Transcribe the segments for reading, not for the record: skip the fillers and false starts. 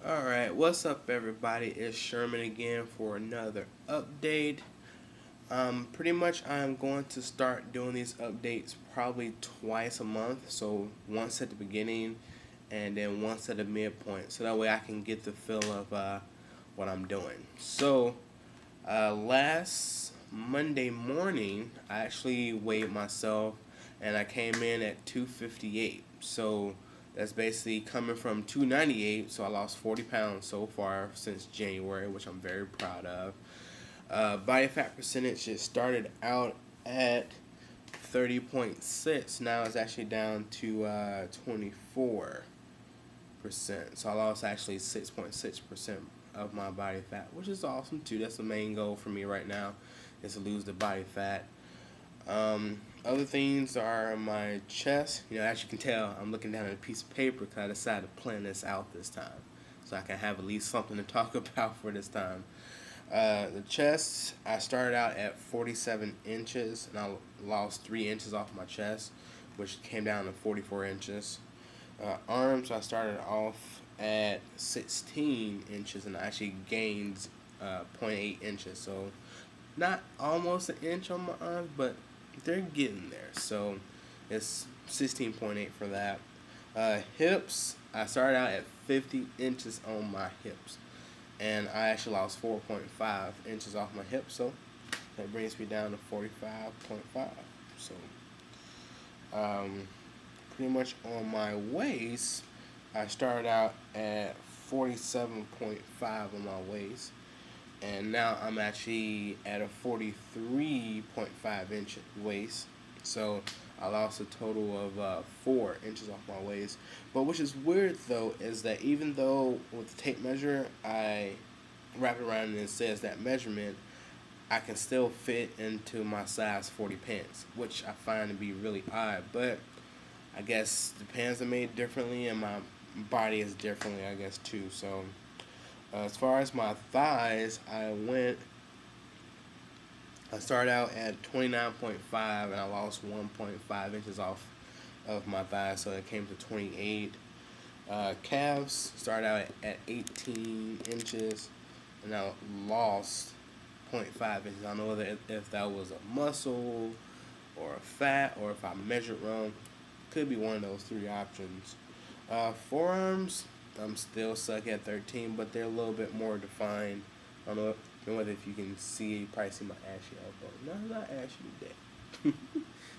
Alright, what's up everybody? It's Sherman again for another update. Pretty much I'm going to start doing these updates probably twice a month. So once at the beginning and then once at the midpoint. So that way I can get the feel of what I'm doing. So last Monday morning I actually weighed myself and I came in at 258. So that's basically coming from 298, so I lost 40 pounds so far since January, which I'm very proud of. Body fat percentage, it started out at 30.6. Now it's actually down to 24%. So I lost actually 6.6% of my body fat, which is awesome too. That's the main goal for me right now, is to lose the body fat. Other things are my chest. As you can tell, I'm looking down at a piece of paper because I decided to plan this out this time, so I can have at least something to talk about for this time. The chest, I started out at 47 inches, and I lost 3 inches off my chest, which came down to 44 inches. Arms, I started off at 16 inches, and I actually gained 0.8 inches, so not almost an inch on my arms, but they're getting there. So it's 16.8 for that. Hips, I started out at 50 inches on my hips, and I actually lost 4.5 inches off my hips, so that brings me down to 45.5. So pretty much on my waist, I started out at 47.5 on my waist, and now I'm actually at a 43.5 inch waist. So I lost a total of 4 inches off my waist. But which is weird though is that even though with the tape measure I wrap it around and it says that measurement, I can still fit into my size 40 pants, which I find to be really odd. But I guess the pants are made differently and my body is differently, I guess, too. So as far as my thighs, I started out at 29.5 and I lost 1.5 inches off of my thighs, so it came to 28. Calves started out at 18 inches and I lost 0.5 inches. I don't know if that was a muscle or a fat or if I measured wrong. Could be one of those three options. Forearms, I'm still stuck at 13, but they're a little bit more defined. I don't know whether if you can see, you probably see my ashy elbow. No, not ashy today.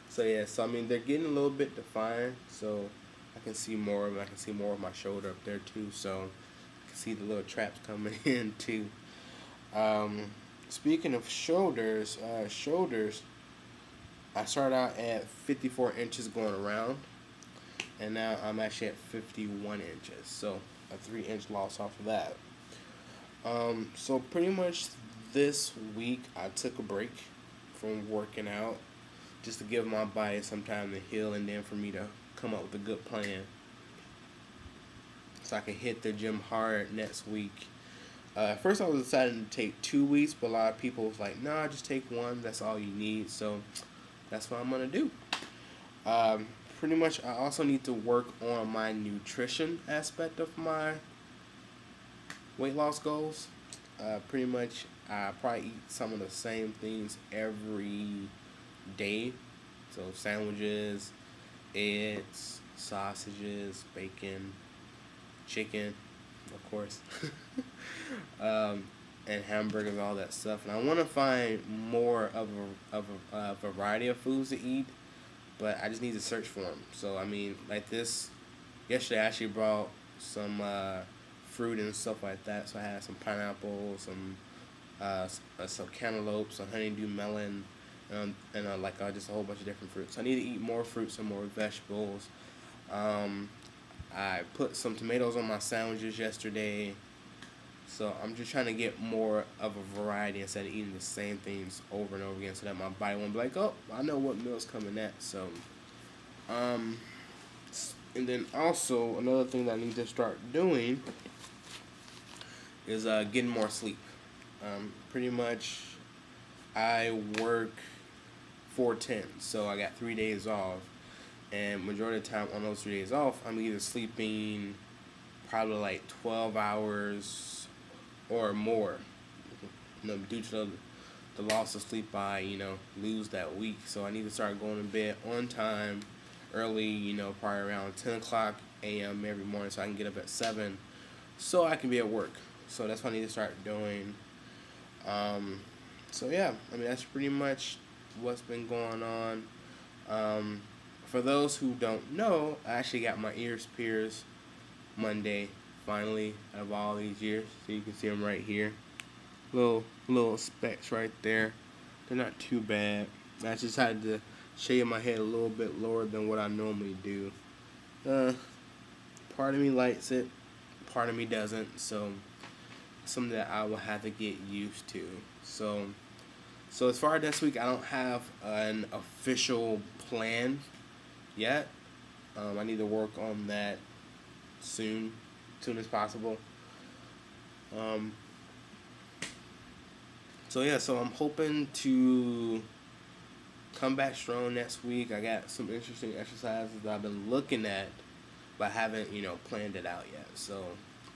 So yeah, so I mean they're getting a little bit defined, so I can see more of it. I can see more of my shoulder up there too, so I can see the little traps coming in too. Speaking of shoulders, I started out at 54 inches going around, and now I'm actually at 51 inches, so a 3-inch loss off of that. So pretty much this week I took a break from working out just to give my body some time to heal and then for me to come up with a good plan so I can hit the gym hard next week. First I was deciding to take 2 weeks, but a lot of people was like, nah, just take 1, that's all you need, so that's what I'm going to do. Pretty much I also need to work on my nutrition aspect of my weight loss goals. Pretty much I probably eat some of the same things every day. So sandwiches, eggs, sausages, bacon, chicken, of course, and hamburgers, all that stuff. And I want to find more of a variety of foods to eat, but I just need to search for them. So I mean, like this, yesterday I actually brought some fruit and stuff like that. So I had some pineapple, some cantaloupe, some honeydew melon, and just a whole bunch of different fruits. I need to eat more fruits and more vegetables. I put some tomatoes on my sandwiches yesterday. So I'm just trying to get more of a variety instead of eating the same things over and over again, so that my body won't be like, oh, I know what meal's coming next. So, and then also another thing that I need to start doing is getting more sleep. Pretty much, I work 4/10, so I got 3 days off, and majority of the time on those 3 days off, I'm either sleeping probably like 12 hours or more. Due to the loss of sleep, I lose that week. So I need to start going to bed on time, early. Probably around 10 o'clock a.m. every morning, so I can get up at 7, so I can be at work. So that's what I need to start doing. So yeah, I mean that's pretty much what's been going on. For those who don't know, I actually got my ears pierced Monday, finally, out of all these years. So you can see them right here. Little specks right there. They're not too bad. I just had to shave my head a little bit lower than what I normally do. Part of me likes it, part of me doesn't. So something that I will have to get used to. So as far as this week, I don't have an official plan yet. I need to work on that soon as possible. So yeah, so I'm hoping to come back strong next week. I got some interesting exercises that I've been looking at, but I haven't, planned it out yet. So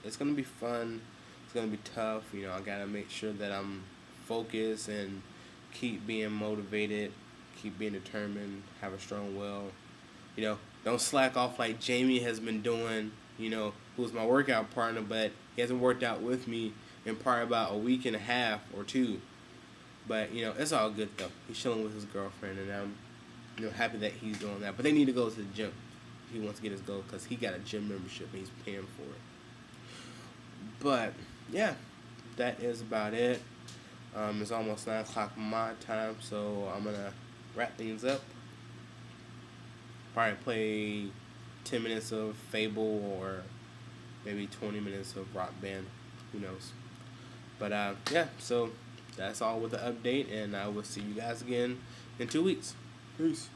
it's gonna be fun. It's gonna be tough. I gotta make sure that I'm focused and keep being motivated, keep being determined, have a strong will. Don't slack off like Jamie has been doing, who's my workout partner, but he hasn't worked out with me in probably about a week and a half or 2. But, it's all good though. He's chilling with his girlfriend, and I'm, happy that he's doing that. But they need to go to the gym. He wants to get his goal because he got a gym membership and he's paying for it. But, yeah, that is about it. It's almost 9 o'clock my time, so I'm going to wrap things up. Probably play 10 minutes of Fable or maybe 20 minutes of Rock Band. Who knows? But, yeah, so that's all with the update, and I will see you guys again in 2 weeks. Peace.